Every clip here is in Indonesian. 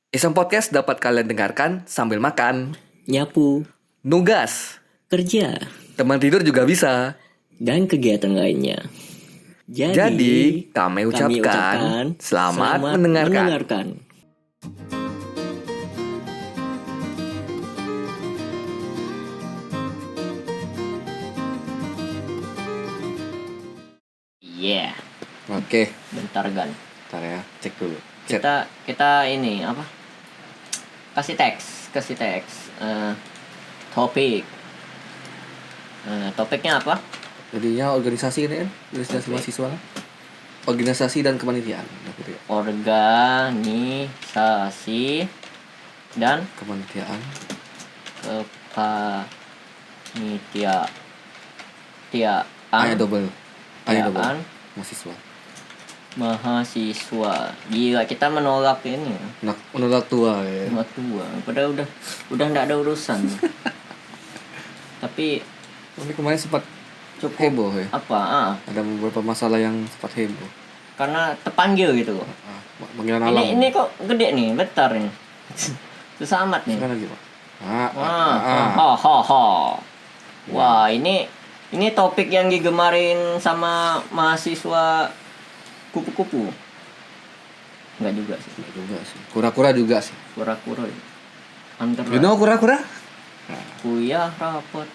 Iseng Podcast dapat kalian dengarkan sambil makan, nyapu, nugas, kerja, teman tidur juga bisa. dan kegiatan lainnya. Jadi, kami ucapkan selamat mendengarkan. Yeah, Oke, bentar Gan. bentar ya, cek dulu. Chat. Kita ini apa? Kasih teks. Topik. Topiknya apa? Jadinya organisasi ini kan, organisasi Oke. mahasiswa kan? Organisasi dan kepanitiaan gitu ya. Organisasi dan Kepanitiaan. kepanitiaan double Tiaan mahasiswa. mahasiswa. Gila, kita menolak ini ya. Menolak tua ya. Menolak tua. Padahal udah nggak ada urusan. Tapi Ini kemarin sempat cukup heboh ya. apa? Ada beberapa masalah yang sempat heboh. Karena terpanggil gitu. Panggilan alam. Ini kok gede nih, bentar nih. Susah amat nih. Sekarang lagi Pak. Wah, ini topik yang digemarin sama mahasiswa kupu-kupu. Enggak juga sih. Enggak juga sih. Kura-kura juga sih. Kura-kura. Antara You know kura-kura? kuliah rapat.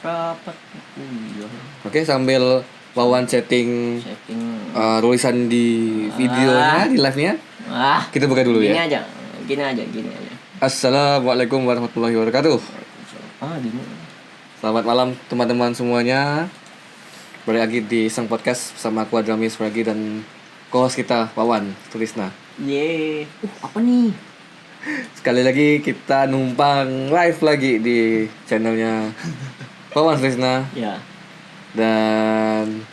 Kuliah. Oke, sambil Wawan setting Setting. tulisan di videonya, di live-nya. Kita buka dulu Gini ya. aja. Assalamualaikum warahmatullahi wabarakatuh. Gini. Selamat malam teman-teman semuanya. Balik lagi di Iseng Podcast bersama aku Adramis Ragi dan co-host kita Wawan Tulisna. Yeay. Apa nih? Sekali lagi kita numpang live lagi di channelnya Wawan Tulisna. Ya. Dan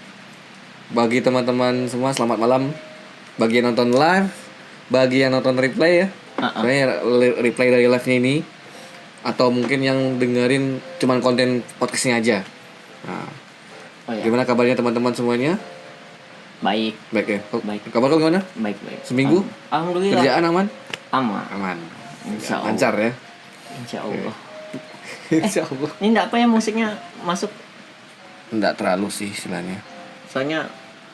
bagi teman-teman semua selamat malam. Bagi yang nonton live, bagi yang nonton replay ya. Sebenarnya replay dari live-nya ini, atau mungkin yang dengerin cuman konten podcastnya aja. Nah, Ya. gimana kabarnya teman-teman semuanya? Baik. Baik ya. Baik. Kabar kau gimana? Baik. Seminggu? Alhamdulillah. Kerjaan aman? Aman. Insya Allah. Lancar ya. Insya Allah. Insya Allah. Ini enggak apa ya musiknya masuk? Enggak terlalu sih istilahnya. Soalnya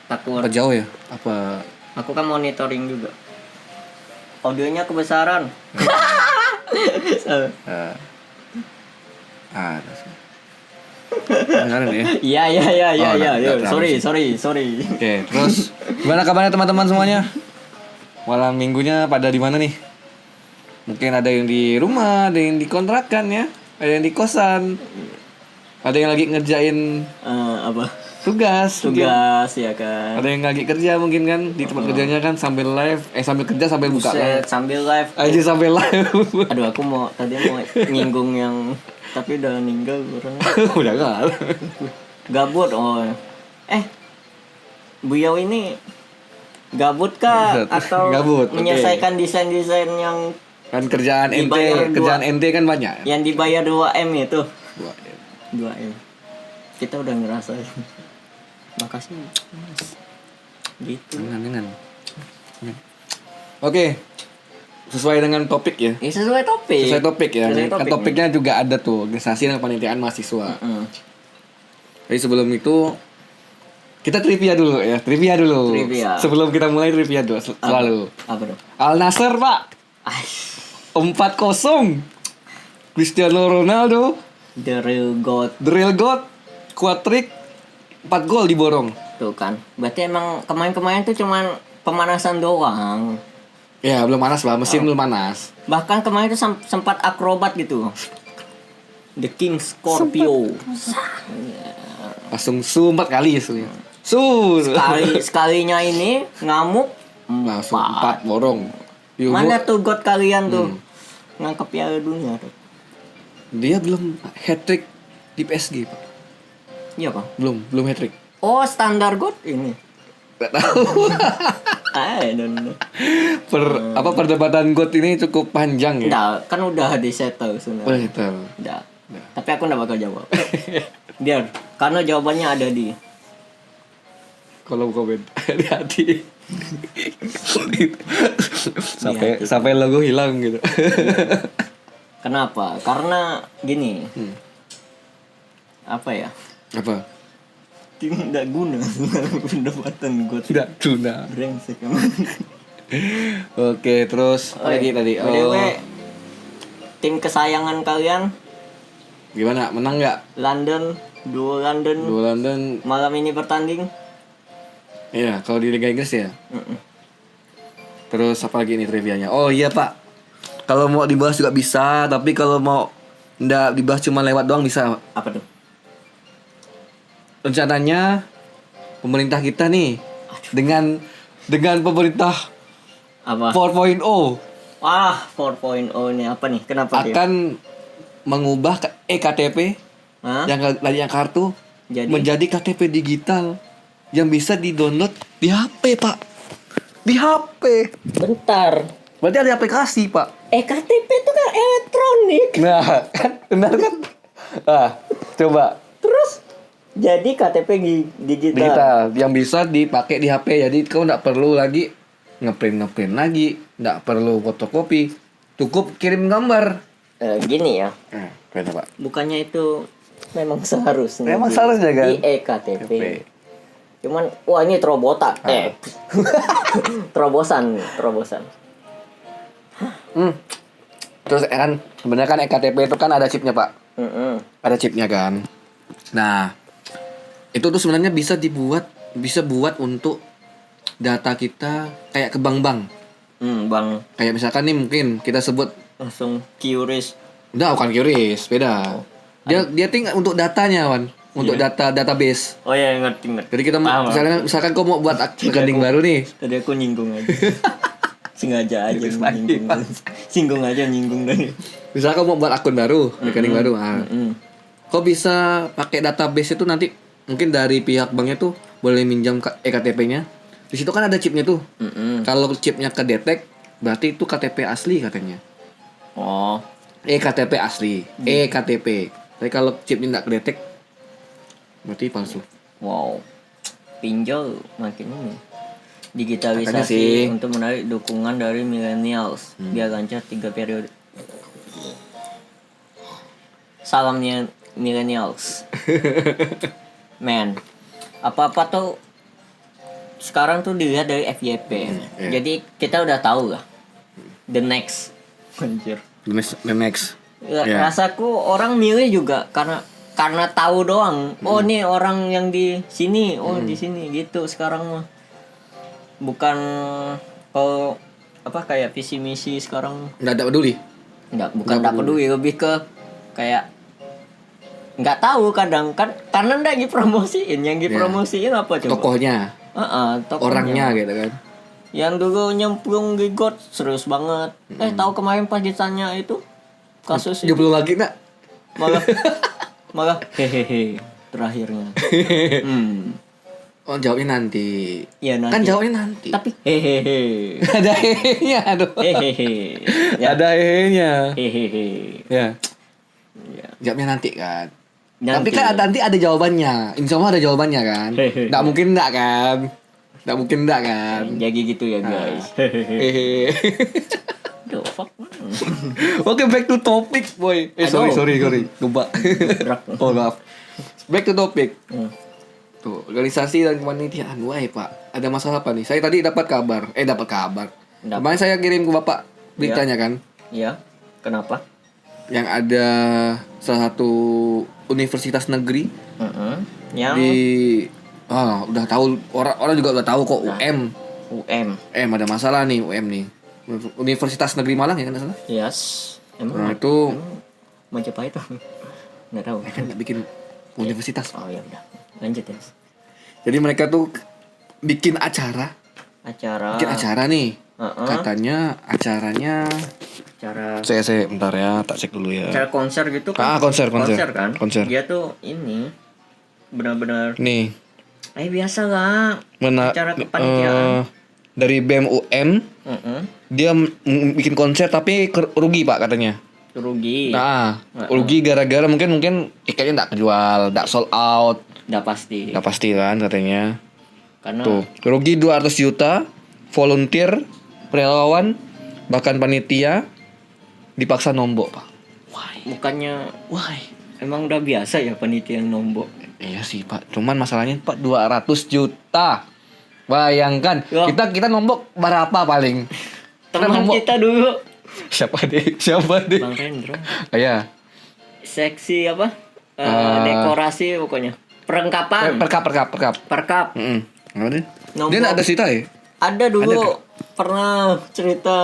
takut. Apa jauh ya? Apa Aku kan monitoring juga. Audionya kebesaran. ada sih. Dengarin ya. Iya. enggak terlalu Sorry. Oke, terus gimana kabarnya teman-teman semuanya? Malam minggunya pada di mana nih? Mungkin ada yang di rumah, ada yang di kontrakan ya, ada yang di kosan, ada yang lagi ngerjain Apa? tugas mungkin. Ya kan. Ada yang lagi kerja mungkin kan di tempat kerjanya kan sambil live, sambil kerja sambil buka Buset, live. sambil live. Aja sambil live. Aduh, aku tadi mau nyinggung yang tapi udah meninggal orang. Udah enggak. Gabut. Beliau ini gabut kah atau Gabut, oke. menyelesaikan desain-desain yang Kan kerjaan Dibayar kerjaan ente kan banyak. yang dibayar 2M itu? Wah, 2M. Kita udah ngerasain. Makasih. Mas. Gitu. Dengan. Oke. Sesuai dengan topik ya. Ini sesuai topik. Sesuai topik ya. Sesuai Kan topik topiknya juga ada tuh, organisasi dan kepanitiaan mahasiswa. nih. Tapi sebelum itu kita trivia dulu ya. Trivia. Sebelum kita mulai trivia dulu selalu. Apa dong? Al Nassr, Pak. 4-0. Cristiano Ronaldo, The real God. the real god, quadrick 4 gol diborong. Tuh kan. Berarti emang kemarin tuh cuman pemanasan doang. Ya, belum panas lah, mesin belum panas. Bahkan kemarin tuh sempat akrobat gitu. The King Scorpio. Langsung 4 kali ya. Sekalinya ini ngamuk Langsung 4 borong. Yo, Mana tuh God kalian tuh? Ngangkep Piala Dunia tuh. dia belum hat-trick di PSG, Pak. Iya, Pak. Belum hat-trick. Oh, standar God ini. Enggak tahu. I don't know. Perdebatan GOAT ini cukup panjang ya. Nggak, kan udah di-settle sebenarnya. Oh, itu. Udah. Tapi aku nggak bakal jawab. Biar, karena jawabannya ada di Kolom komen. Hati-hati. sampai logo hilang gitu. Kenapa? Karena gini. Apa ya? Apa? Tidak guna pendapatan gue. Tidak guna. Brengsek. Oke, terus apa lagi tadi? BTW, tim kesayangan kalian Gimana? Menang nggak? Duo London malam ini bertanding. Iya, kalau di Liga Inggris ya. Terus apa lagi nih trivianya? Oh iya Pak, kalau mau dibahas juga bisa, tapi kalau mau nggak dibahas cuma lewat doang bisa. Apa tuh? Rencananya pemerintah kita nih dengan pemerintah Apa? 4.0 Wah, 4.0 ini apa nih? Kenapa dia? akan mengubah eKTP Hah? yang kartu Jadi? menjadi KTP digital yang bisa di-download di HP, Pak. Di HP. Bentar. Berarti ada aplikasi, Pak. KTP itu kan elektronik. Nah, kan benar kan? Ah, coba Terus jadi KTP digital. digital yang bisa dipakai di HP. Jadi kau nggak perlu lagi ngeprint lagi, nggak perlu fotokopi, cukup kirim gambar. Gini ya. Keren, Pak. Bukannya itu memang seharusnya. Memang seharusnya kan? Di eKTP. Cuman wah ini terobosan. Terobosan. Terus kan sebenarnya kan eKTP itu kan ada chipnya, Pak. Ada chipnya kan. Nah, itu tuh sebenarnya bisa buat untuk data kita kayak ke bank-bank. Bang Kayak misalkan nih mungkin kita sebut langsung QRIS. enggak, bukan QRIS, beda. Dia tinggal untuk datanya, Wan. Untuk database. Oh ya, ngerti. Jadi kita misalkan kau mau buat rekening baru nih. Tadi aku nyinggung aja. Sengaja aja nyinggung. Nyinggung dari. Misalkan kau mau buat akun baru, rekening baru. Nah, kau bisa pakai database itu nanti mungkin dari pihak banknya tuh boleh minjam eKTP-nya. Di situ kan ada chipnya tuh. Kalau chipnya kedetek, berarti itu KTP asli katanya. Oh, eKTP asli, eKTP. Tapi kalau chipnya nggak kedetek, berarti palsu. wow. Pinjol makin ini. Katanya Digitalisasi sih. untuk menarik dukungan dari millennials biar lancar 3 periode. Salamnya millennials. Man, apa-apa tuh sekarang tuh dilihat dari FYP. Jadi kita udah tahu lah. The next. Anjir. The next. Rasaku orang milih juga karena tahu doang. Oh, nih orang yang di sini, di sini gitu sekarang mah. Bukan kalau apa kayak visi misi sekarang. Nggak ada peduli. Bukan enggak peduli, lebih ke kayak nggak tahu kadang kan karena ndak dipromosiin, yang dipromosiin apa coba? Tokohnya. Tokohnya. Orangnya gitu kan. Yang dulu nyemplung di got serius banget. Tahu kemarin pas ditanya itu kasus itu belum lagi nak. malah hehehe terakhirnya. Oh, jawabnya nanti. Ya nanti. Kan jawabnya nanti. Tapi hehehe. Ada hehe-nya, aduh. Hehehe. Ya. Ada hehe-nya. Hehehe. Ya. Ya. Jawabnya nanti kan. Nanti. Tapi kan nanti ada jawabannya. Insya Allah ada jawabannya kan. Hehehe. Nggak mungkin nggak kan. Nggak mungkin nggak kan. Jadi gitu ya guys. Hehehe. The fuck. Oke, back to topic, boy. Sorry. Lupa. Oh, maaf. Back to topic. Tuh, organisasi dan kepanitiaan. Wah, Pak. Ada masalah apa nih? Saya tadi dapat kabar. Kemarin saya kirim ke Bapak beritanya kan. Iya. Kenapa? Yang ada salah satu universitas negeri Yang udah tahu, orang juga udah tahu kok. UM ada masalah nih, UM nih. Universitas Negeri Malang ya kan salah? Yes. Nah, itu Majapahit nggak tahu. kan nggak bikin universitas. Oh ya udah. Lanjut ya. Jadi mereka tuh bikin acara nih. Katanya acaranya saya bentar ya, tak cek dulu ya. Acara konser gitu kan? Konser kan? Konser. Dia tuh ini benar-benar Nih. biasa lah. Acara kepanitiaan. Dari BEM UM, dia bikin konser tapi rugi Pak katanya. Rugi. Nah, rugi gara-gara mungkin tiketnya nggak kejual, nggak sold out. Nggak pasti Kan katanya. karena Tuh, rugi 200 juta, volunteer relawan bahkan panitia dipaksa nombok, Pak. Bukannya emang udah biasa ya panitia yang nombok. Iya sih, Pak. Cuman masalahnya, Pak, 200 juta. Bayangkan, Yo. kita nombok berapa paling? Teman nombok. kita dulu Siapa deh? Bang Rendro. Iya. Seksi apa? Dekorasi pokoknya. Perlengkapan. Perkap. Apa deh? Nombok. Dia enggak ada cerita ya? Ada dulu pernah cerita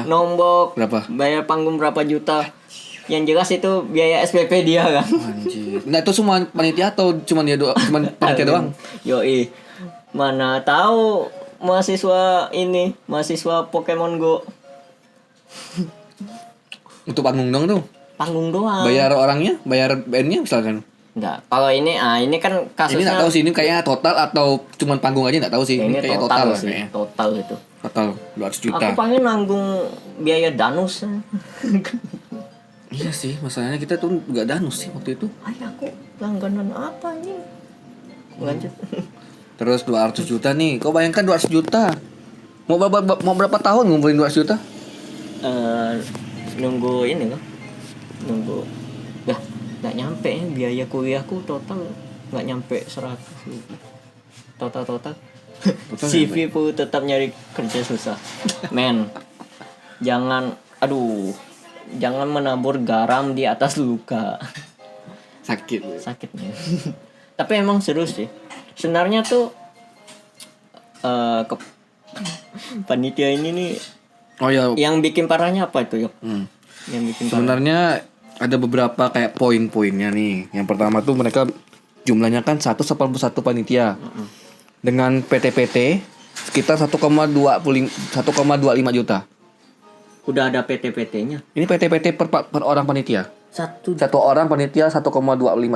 nombok Berapa? bayar panggung berapa juta. Yang jelas itu biaya SPP dia kan. Anjir. Nah, itu semua panitia atau cuman panitia doang? Yoi. Mana tahu mahasiswa Pokemon Go. Untuk panggung dong tuh. Panggung doang. Bayar orangnya, bayar bandnya misalkan. Enggak. Kalau ini kan kasusnya. Ini nggak tahu sih, ini kayaknya total atau cuman panggung aja nggak tahu sih. Ini kayaknya total lah sih. kayaknya. Total itu. Total 200 juta. Aku pengen nanggung biaya danus. Iya sih, masalahnya kita tuh nggak danus sih waktu itu. Ay, aku langganan apa ini? Lanjut. Terus 200 juta nih. Kau bayangkan 200 juta. Mau berapa tahun ngumpulin 200 juta? Nunggu ini loh. Nunggu. Dah, nggak nyampe ya biaya kuliahku total nggak nyampe 100 ribu. Total. CV pun tetap nyari kerja susah. Men, jangan menabur garam di atas luka. Sakit. Sakitnya. Tapi emang seru sih. Sebenarnya tuh panitia ini nih. Oh ya. Yang bikin parahnya apa itu, Yok? Yang bikin sebenarnya ada beberapa kayak poin-poinnya nih. Yang pertama tuh mereka jumlahnya kan 181 panitia. Dengan PT-PT sekitar 1,25 juta. Udah ada PT-PT-nya. Ini PT-PT per orang panitia. Satu orang panitia 1,25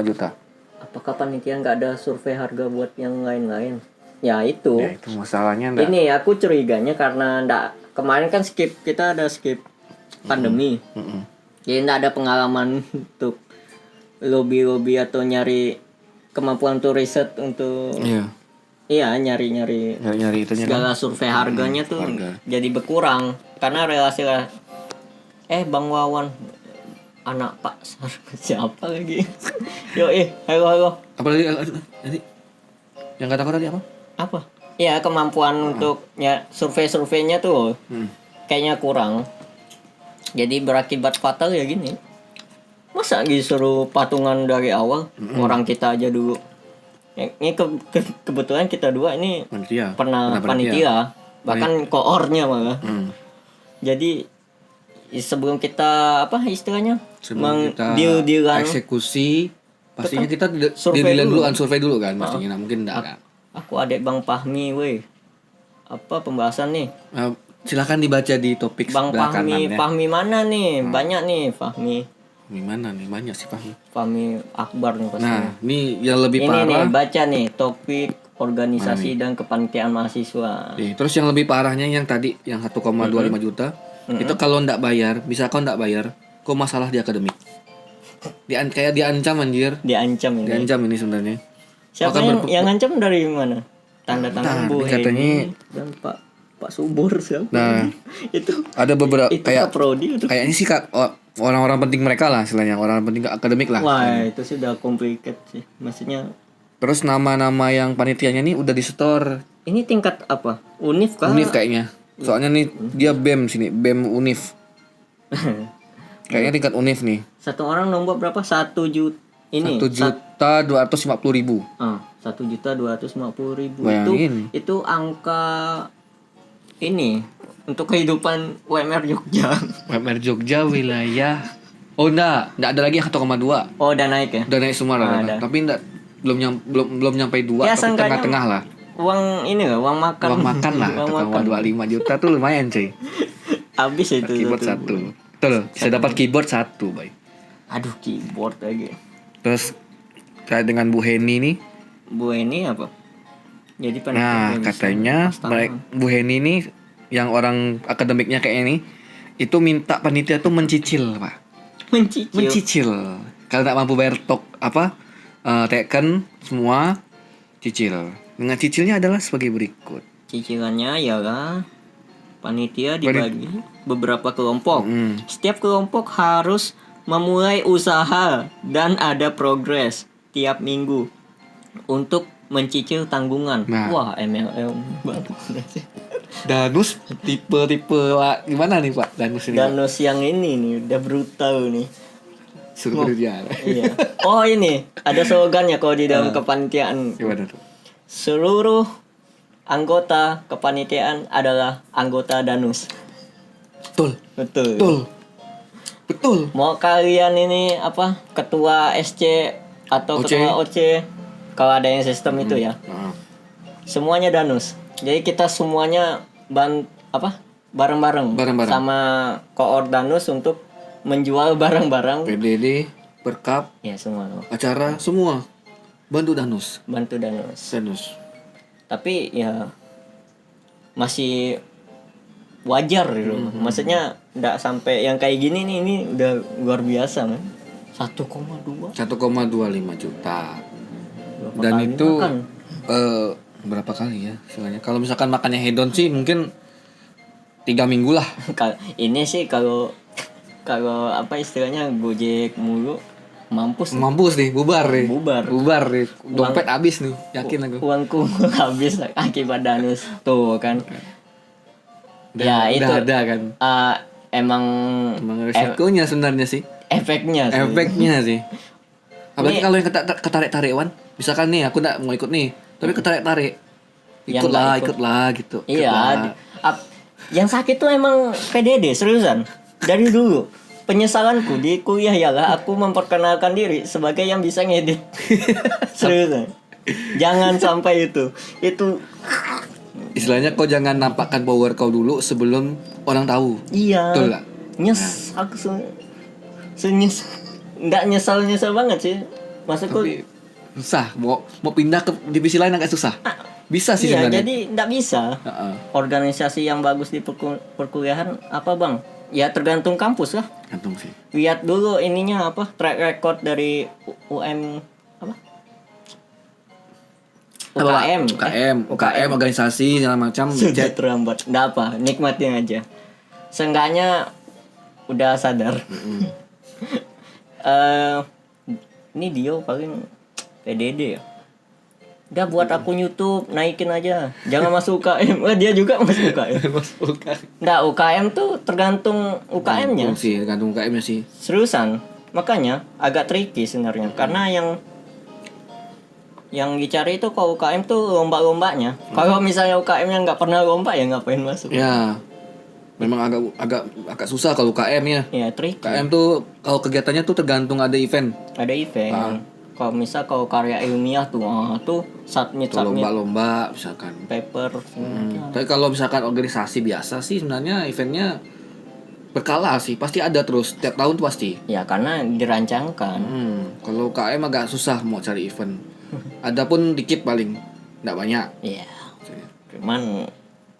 juta. Apakah panitia nggak ada survei harga buat yang lain-lain? Ya itu. Ya itu masalahnya enggak. Ini aku curiganya karena kemarin kan kita ada skip pandemi. Jadi nggak ada pengalaman untuk lobby atau nyari kemampuan untuk riset untuk. Iya nyari itunya segala kan. survei harganya tuh jadi berkurang karena relasi lah. Bang Wawan anak Pak Sar siapa lagi? Halo. Apa lagi? Yang kata tadi apa? Apa? Ya kemampuan untuk surveinya tuh kayaknya kurang. Jadi berakibat fatal ya gini. Masa disuruh patungan dari awal orang kita aja dulu. Ini kebetulan kita dua ini pernah panitia. Bahkan koornya malah. Jadi sebelum kita istilahnya deal-dealan eksekusi pastinya kita survei dulu kan pastinya. Mungkin enggak kan. Aku adik Bang Fahmi apa pembahasan nih? Silakan dibaca di topik Bang kanan ya. Fahmi mana nih? Banyak nih Fahmi. Gimana nih? Banyak sih Fahmi. Fahmi Akbar nih pasti. Nah, ini yang lebih Ini parah. nih baca nih topik organisasi dan kepanitiaan mahasiswa. Terus yang lebih parahnya yang tadi yang 1,25 juta. Itu kalau ndak bayar, bisa kau ndak bayar, kau masalah di akademik. Kayak diancam anjir. Diancam ini sebenarnya. Siapa yang ngancam dari mana? Tanda tangan Bu Heni dan Pak Subur siapa? Nah, itu ada beberapa itu kayak prodi itu. Kayaknya sih Kak orang-orang penting mereka lah istilahnya, orang penting akademik lah. Wah, itu sudah complicated sih. Maksudnya terus nama-nama yang panitianya nih udah disetor. Ini tingkat apa? Univ kah? Univ kayaknya. Soalnya nih dia BEM sini, BEM Univ. Kayaknya tingkat Univ nih. Satu orang nombor berapa? 1 juta. Ini 1.250.000. 1.250.000. Bayangin. Itu angka ini untuk kehidupan UMR Jogja. UMR Jogja wilayah. Oh enggak ada lagi yang 1,2. Oh, udah naik ya? Udah naik semua lah. Tapi enggak belum nyampe 2 ya, tapi tengah-tengah lah. Uang ini lah, uang makan. Uang makan lah. 1,25 juta tuh lumayan, cuy. Habis itu. Keyboard 1. Betul, saya dapat keyboard 1, baik. Aduh, keyboard lagi. Terus kayak dengan Bu Heni nih. Bu Heni apa? Jadi katanya Bu Heni nih yang orang akademiknya kayak ini itu minta panitia tuh mencicil, Pak. Mencicil. Kalau tak mampu bayar teken semua cicil. Dengan cicilnya adalah sebagai berikut. Cicilannya ya lah Panitia dibagi beberapa kelompok. Setiap kelompok harus memulai usaha dan ada progres tiap minggu untuk mencicil tanggungan. Nah. Wah, MLM banget. Danus tipe-tipe gimana nih Pak Danus ini? Pak? Danus yang ini nih udah brutal nih. Suruh dia. Iya. Oh ini ada slogannya kalau di dalam kepanitiaan. Gimana tuh? Seluruh anggota kepanitiaan adalah anggota Danus. Betul. Betul. Mau kalian ini apa? Ketua SC atau OC. ketua OC kalau ada yang sistem itu ya. Semuanya Danus. Jadi kita semuanya bareng-bareng sama koor Danus untuk menjual barang-barang. PDD, berkap, Ya semua. acara semua bantu Danus. Tapi ya masih wajar gitu. Maksudnya enggak sampai yang kayak gini nih, ini udah luar biasa man. 1,2 juta. Berapa Dan kali itu makan? berapa kali ya istilahnya? Kalau misalkan makannya hedon sih mungkin 3 minggu lah. Ini sih kalau apa istilahnya Gojek mulu mampus nih, bubar nih. Dompet habis nih, yakin aku. Uangku habis akibat Danus tuh kan. Ya itu udah ada kan. Emang resikonya sebenarnya sih. Efeknya sih. Apalagi kalau yang ketarik-tarik Wan. Misalkan nih aku enggak mau ikut nih, tapi ketarik-tarik. Ikutlah gitu. Iya. Yang sakit tuh emang PDD seriusan. Dari dulu penyesalanku di kuliah ialah aku memperkenalkan diri sebagai yang bisa ngedit. Seriusan. Jangan sampai itu. Istilahnya kau jangan nampakkan power kau dulu sebelum orang tahu. Iya. Betul lah. Aku nggak nyesal banget sih. Maksudku Tapi susah mau pindah ke divisi lain agak susah. Bisa sih iya, sebenarnya. jadi nggak bisa. Organisasi yang bagus di perkuliahan apa bang? Ya tergantung kampus lah. Gantung sih. Lihat dulu ininya apa track record dari UKM organisasi segala macam. Sudah terlambat. Nggak apa, nikmatin aja. Seenggaknya udah sadar. Ini Dio paling PDD ya. Udah buat akun YouTube, naikin aja. Jangan masuk UKM. Dia juga masuk UKM. Nggak, UKM tuh tergantung UKM-nya. Tergantung UKM-nya sih. Seriusan. Makanya agak tricky sebenarnya. Karena yang dicari itu kalau UKM tuh lomba-lombanya. Kalau misalnya UKM-nya nggak pernah lomba ya ngapain masuk? Ya. Memang agak susah kalau UKM ya. Ya, tricky. UKM tuh kalau kegiatannya tuh tergantung ada event. Ada event. Kalau karya ilmiah tuh submit lomba-lomba misalkan paper. Tapi kalau misalkan organisasi biasa sih sebenarnya eventnya berkala sih, pasti ada terus tiap tahun tuh pasti. Ya karena dirancangkan. Kalau UKM agak susah mau cari event. Ada pun dikit paling, enggak banyak. Iya. Cuman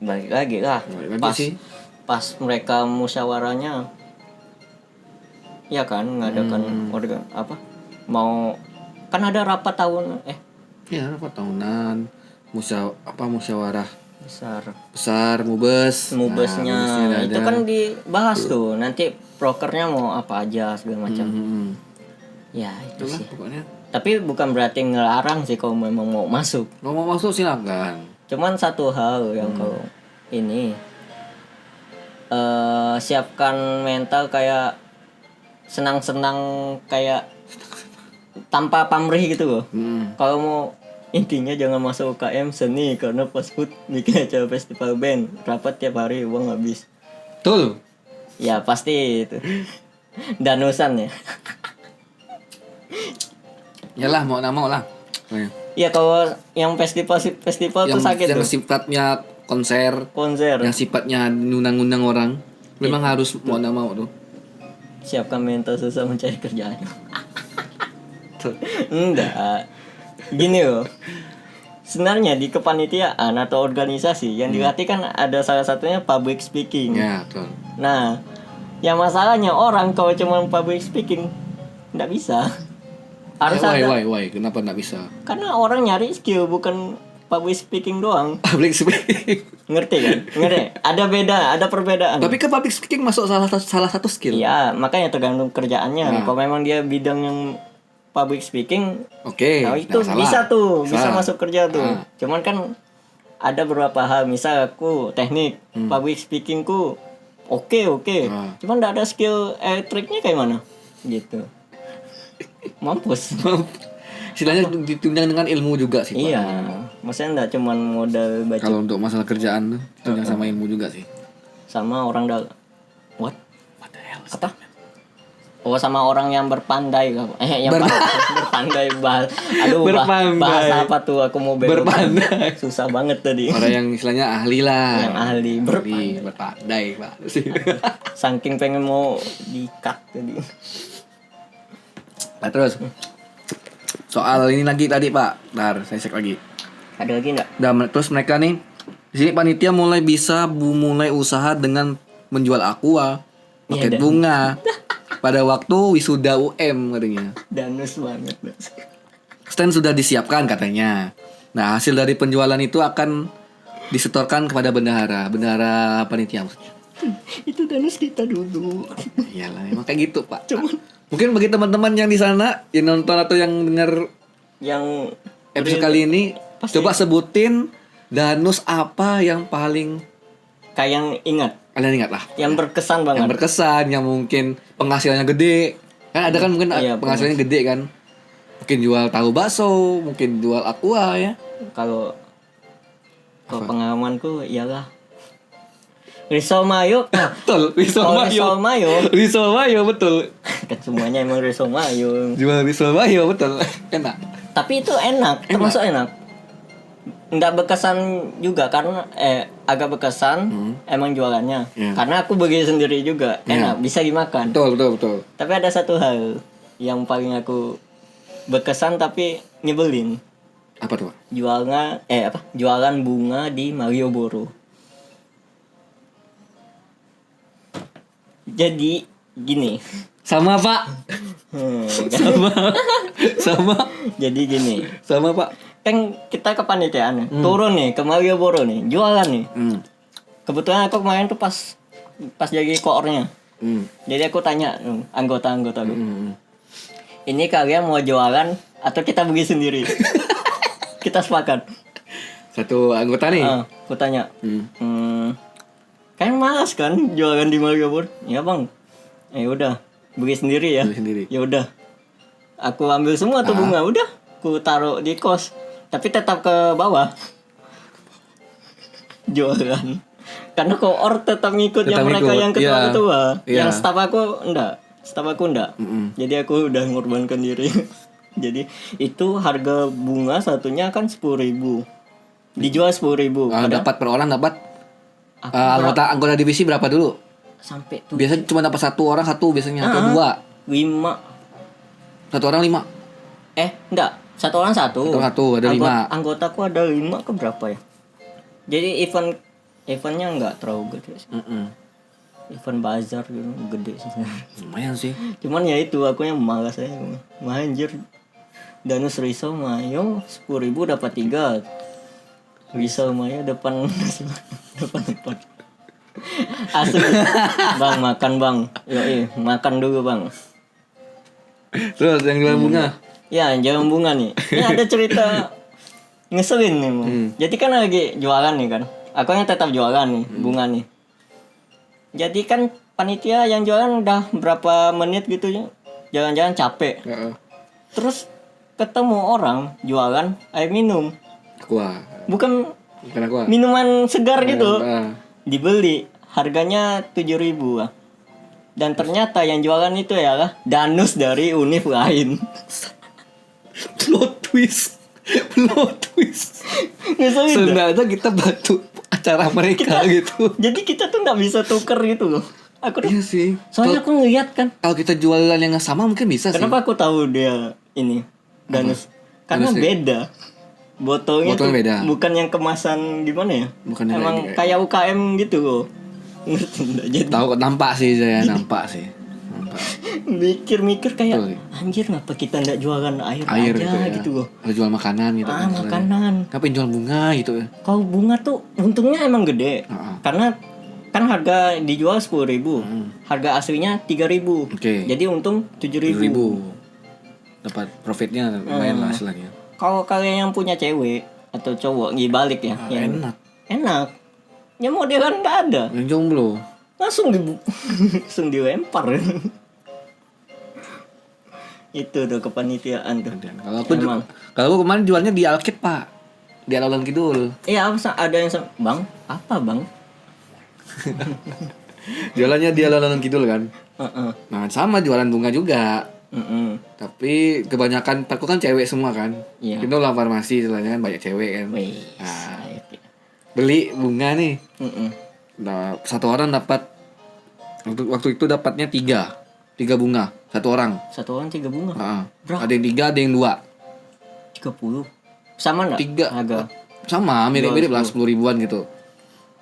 balik lagi lah. Pas mereka musyawarahnya ya kan ngadakan mau kan ada rapat tahunan rapat tahunan musyawarah besar mubesnya itu kan dibahas tuh nanti prokernya mau apa aja segala macam. Ya itu itulah sih pokoknya. Tapi bukan berarti ngelarang sih kalau memang mau masuk silakan. Cuman satu hal yang kalau ini siapkan mental kayak senang-senang kayak tanpa pamrih gitu loh. Kalau mau intinya jangan masuk UKM seni karena fast food bikin acara festival band rapat tiap hari uang habis. Betul. Ya pasti itu. Danusan ya. Yalah mau lah. Ya kalau yang festival tuh sakit yang tuh. sifatnya konser. Yang sifatnya ngundang-ngundang orang. Memang harus mau tuh. Siapkan mental susah mencari kerjaan. Enggak. Gini loh. Sebenarnya di kepanitiaan atau organisasi yang dilatih kan ada salah satunya public speaking. Ya, betul. Nah, yang masalahnya orang kalau cuma public speaking enggak bisa. Harus ada. Why? Kenapa enggak bisa? Karena orang nyari skill bukan public speaking doang. Public speaking. Ngerti kan? Ngerti? Ada perbedaan. Tapi kan public speaking masuk salah satu skill. Iya, makanya tergantung kerjaannya. Nah. Kalau memang dia bidang yang public speaking, Oke. nah itu nah, bisa salah. tuh, bisa Salah. masuk kerja tuh. Ah. Cuman kan ada beberapa hal, misal aku teknik, public speakingku oke. Ah. Cuman enggak ada skill triknya kayak mana? Gitu. Mampus. Istilahnya ditunjang dengan ilmu juga sih, Pak. Iya, maksudnya enggak cuman modal baca Kalau untuk masalah kerjaan tunjang sama ilmu juga sih. sama orang what? What the hell? Apa? Oh, sama orang yang berpandai yang berpandai Berpandai. bahasa apa tuh aku mau belok. Berpandai. Susah banget tadi. Orang yang istilahnya ahli lah. Yang ahli berpandai, Pak. Sih. Saking pengen mau di-cut tadi. Nah, terus soal ini lagi tadi, Pak. Bentar, saya cek lagi. Ada lagi enggak? Dan terus mereka nih di sini panitia mulai mulai usaha dengan menjual aqua, paket Iya, bunga pada waktu wisuda UM katanya. Danus banget. Stand sudah disiapkan katanya. Nah, hasil dari penjualan itu akan disetorkan kepada bendahara panitia maksudnya. Itu danus kita dulu. Iyalah, emang kayak gitu, Pak. Mungkin bagi teman-teman yang di sana yang nonton atau yang dengar Yang episode kali ini, coba sebutin danus apa yang paling kayak yang ingat, kalian ingat lah. yang berkesan banget. Yang berkesan, yang mungkin penghasilannya gede. Kan ada kan mungkin Iya, penghasilannya gede kan. Mungkin jual tahu bakso, mungkin jual aqua ya. Kalau pengalamanku iyalah risol mayo. Betul, risol Kalau mayo. risol mayo Risol mayo betul. kan semuanya emang risol mayo. Jual risol mayo betul. Enak. Tapi itu enak, termasuk enak. Nggak berkesan juga karena agak berkesan emang jualannya. Iya. Karena aku bagi sendiri juga enak, bisa dimakan. Betul. Tapi ada satu hal yang paling aku berkesan tapi nyebelin. Apa tuh, Pak? Jualan bunga di Malioboro. Jadi gini. Sama, Pak. Sama. Jadi gini. Sama, Pak. Kan kita kepanitiaan nih, turun nih ke Malioboro nih, jualan nih. Kebetulan aku kemarin tuh pas jadi koornya. Jadi aku tanya anggota-anggota gue. Ini kalian mau jualan atau kita beli sendiri? Kita sepakat. Satu anggota nih. Aku tanya. Kalian malas kan jualan di Malioboro? Ya bang. Udah beli sendiri ya. Beli sendiri. Ya udah. Aku ambil semua tuh bunga, udah. Aku taruh di kos. Tapi tetap ke bawah. Jualan. Karena koor tetap ngikut Tetap yang mereka ngikut, yang ketua-ketua. iya. Yang staff aku enggak. Jadi aku udah mengorbankan diri. Jadi itu harga bunga satunya kan 10.000. Dijual 10.000. Dapat per orang dapat anggota divisi berapa dulu? Sampai tuh Biasanya cuma dapat satu orang biasanya atau dua. 5. Satu orang 5. Enggak. Satu orang satu. Ada 5. Anggotaku ada 5 ke berapa ya? Jadi eventnya enggak terlalu gede sih. Event bazar gitu gede sih. Lumayan sih. Cuman ya itu aku yang malas aja. Anjir. Danus risol mayo 10.000 dapat 3. Risol mayo depan depan. Asli. Bang makan bang. Yoi, makan dulu bang. Terus yang jual bunga. Ya, jalan bunga nih. Ini ada cerita ngeselin nih, Bang. Jadi kan lagi jualan nih kan. Aku yang tetap jualan nih, bunga nih. Jadi kan panitia yang jualan udah berapa menit gitu ya. Jalan-jalan capek. Terus ketemu orang jualan air minum. Aqua. Bukan Aqua. minuman segar gitu. Dibeli harganya 7.000. Dan ternyata yang jualan itu adalah danus dari univ lain. Plot twist. Ngeselin dah. Sebenarnya kita bantu acara mereka gitu. Jadi kita tuh nggak bisa tuker gitu loh. Aku tuh, Iya sih. soalnya aku ngeliat kan. Kalau kita jualan yang sama mungkin bisa sih. Kenapa aku tahu dia ini danus? Karena Danus ya? beda. Botolnya tuh beda. bukan yang kemasan gimana ya? Bukan yang Emang kayak UKM gitu loh. Ngerti enggak? Jadi Tahu nampak sih saya, nampak sih. Mikir-mikir kayak Betul. anjir ngapa kita nggak jualan air Air aja gitu ya. gitu loh. Atau jual makanan gitu kan. Makanan. Ngapain jual bunga gitu ya. Kalau bunga tuh untungnya emang gede. Karena kan harga dijual 10.000. Harga aslinya 3.000. Oke. Jadi untung 7.000. 7.000. Dapat profitnya lumayan lah istilahnya. Kalau kalian yang punya cewek atau cowok dibalik ya, yang Enak. enak. Ya modelan nggak ada. Yang jomblo. Langsung langsung dilempar. Itu tuh kepanitiaan tuh. Kalau aku kalau aku kemarin jualnya di Alkit, Pak. Di Alun Kidul. Iya, ada yang Bang, apa Bang? Jualannya di Alun Kidul kan. Heeh. Nah, sama jualan bunga juga. Heeh. Tapi kebanyakan aku kan cewek semua kan. Iya. Itu lah farmasi istilahnya kan banyak cewek kan. Wih. Nah, beli bunga nih. Heeh. Nah, satu orang dapat waktu itu dapatnya 3 bunga satu orang. Satu orang 3 bunga. Nah, Berapa? ada yang 3 ada yang 2. 30. Sama enggak? 3 Harga. sama mirip-mirip lah 10 ribuan gitu.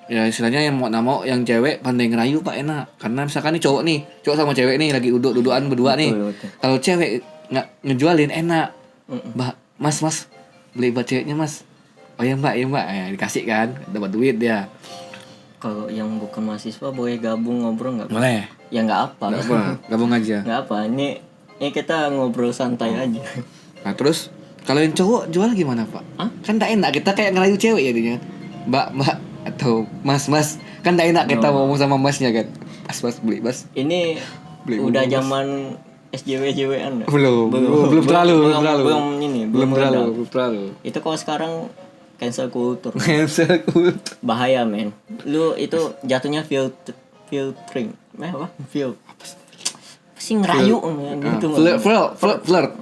Ya istilahnya yang mau yang cewek pandai ngerayu Pak enak. Karena misalkan nih cowok sama cewek nih lagi duduk-dudukan berdua nih. Betul. Kalau cewek nggak ngejualin enak. Mbak, mas beli buat ceweknya mas. Oh ya mbak ya, dikasih kan dapat duit dia. Kalau yang bukan mahasiswa boleh gabung ngobrol nggak? Boleh. Ya nggak apa. Nggak apa, gabung aja. Nggak apa. Ini kita ngobrol santai aja. Nah terus kalau yang cowok jual gimana Pak? Hah? Kan tak enak kita kayak ngerayu cewek ya jadinya. Mbak atau mas kan tak enak kita ngomong sama masnya kan. Mas beli mas. Ini Beli udah bunga, Mas. zaman SJW-JW-an nggak? Belum belum terlalu. Itu kalau sekarang cancel culture. Cancel kultur. Bahaya men. Lu itu jatuhnya filtering. Apa? Apa sih ngerayu gitu. Flirt.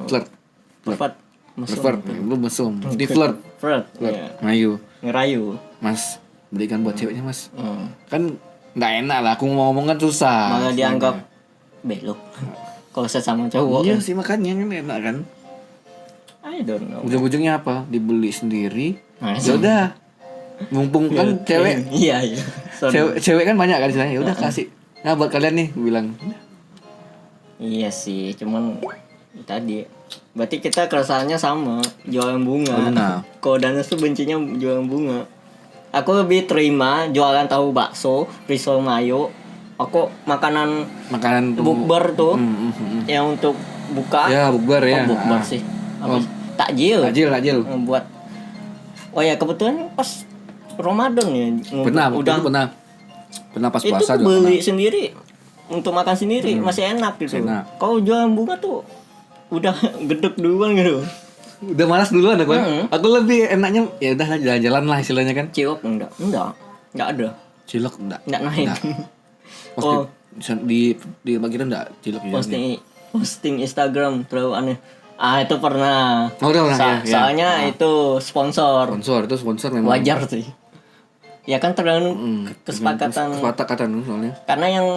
Tepat. Flirt. Lu mesum. Di flirt. Iya. Ngerayu. Ngerayu. Mas, belikan buat ceweknya mas. Kan nggak enak lah. Aku ngomong kan susah. Malah dianggap belok. Kalau sesama cowok. Iya sih makanya kan enak kan. I don't know. Ujung-ujungnya apa? Dibeli sendiri. Nah, Ya udah. Mumpung kan cewek Iya. Sorry. cewek kan banyak kan istilahnya. Ya udah kasih. Nah buat kalian nih, gue bilang. Iya sih, cuman tadi berarti kita keresahannya sama, jualan bunga. Bunga. Kalau Danes tuh bencinya jualan bunga. Aku lebih terima jualan tahu bakso, risol mayo. Aku makanan bukber tuh yang untuk buka. Ya bukber ya. Oh, bukber sih. Apa? Takjil. Buat. Oh ya kebetulan pas Ramadan ya. Pernah pas itu puasa juga beli pernah. sendiri untuk makan sendiri masih enak gitu. Enak. Kalau jualan bunga tuh udah gedek duluan gitu. Udah malas duluan aku. Aku lebih enaknya ya udah jalan-jalan lah istilahnya kan. Cilok enggak ada. Cilok enggak Naik. Pasti di bagian enggak cilok ya. Posting Instagram terlalu aneh. Itu pernah. Oh, udah pernah ya. Soalnya itu sponsor memang wajar sih. Ya kan tergantung kesepakatan soalnya. karena yang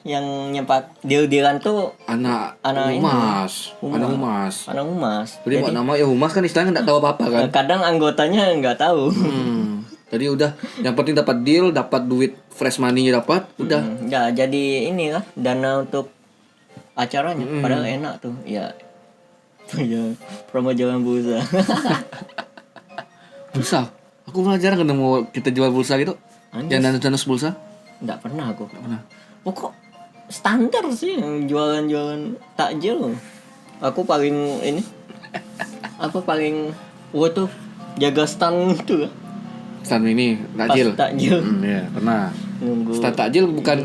yang nyepak deal-dealan tuh Anak ini. humas. Anak humas. Jadi buat nama ya humas kan istilahnya enggak tahu apa-apa kan. Kadang anggotanya nggak tahu. Jadi udah yang penting dapat deal, dapat duit fresh money-nya dapat, udah. Ya jadi ini lah dana untuk acaranya. Padahal enak tuh. Ya. Ya promo jalan bursa. Pulsa. Aku malah jarang ketemu kita jual pulsa gitu. Yang danus pulsa? Enggak pernah aku. Nggak pernah. Oh kok standar sih yang jualan-jualan takjil. Aku paling ini paling tuh jaga stand tuh. Stand ini takjil. Pas takjil. Iya, pernah. Nunggu. Stand takjil bukan.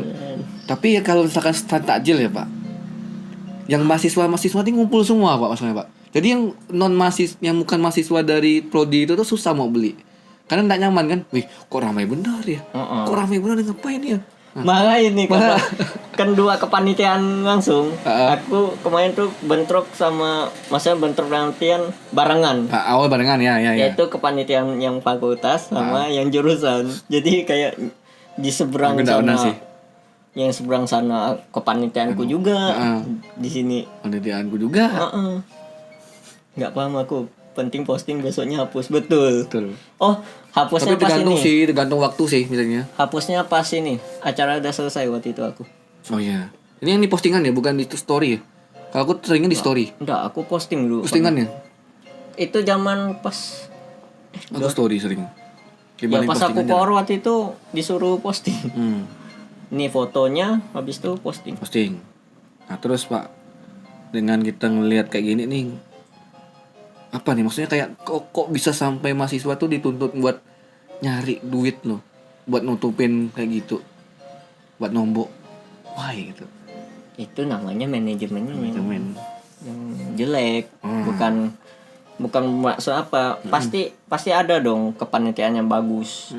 Tapi ya kalau misalkan stand takjil ya, Pak. Yang mahasiswa ini ngumpul semua, Pak, maksudnya, Pak. Jadi yang yang bukan mahasiswa dari prodi itu tuh susah mau beli. Karena enggak nyaman kan. Wih, kok ramai benar ya? Kok ramai benar ngapain ya? Malah ini kan dua kepanitiaan langsung. Aku kemarin tuh bentrok sama bentrok penantian barengan. Awal barengan ya. Yaitu kepanitiaan yang fakultas sama yang jurusan. Jadi kayak di seberang sana. Sih. Yang seberang sana kepanitiaanku juga. Di sini panitiaanku juga. Nggak paham aku. Penting posting besoknya hapus. Betul. Oh, hapusnya tapi pas ini. Tergantung waktu sih misalnya. Hapusnya pas ini. Acara udah selesai waktu itu aku. Oh iya. Ini yang di postingan ya, bukan di story ya? Kalau aku seringnya di story. Enggak, aku posting dulu. Postingannya? Itu zaman pas Aku story sering. ya Dibanding pas aku postingannya. keluar waktu itu disuruh posting. Ini fotonya, habis itu posting. Posting. Nah terus Pak, dengan kita ngelihat kayak gini nih, apa nih maksudnya, kayak kok bisa sampai mahasiswa tuh dituntut buat nyari duit loh, buat nutupin kayak gitu, buat nombok, why gitu. Itu namanya manajemennya Manajemen. yang jelek, bukan maksud apa. Pasti ada dong kepanitiaan yang bagus.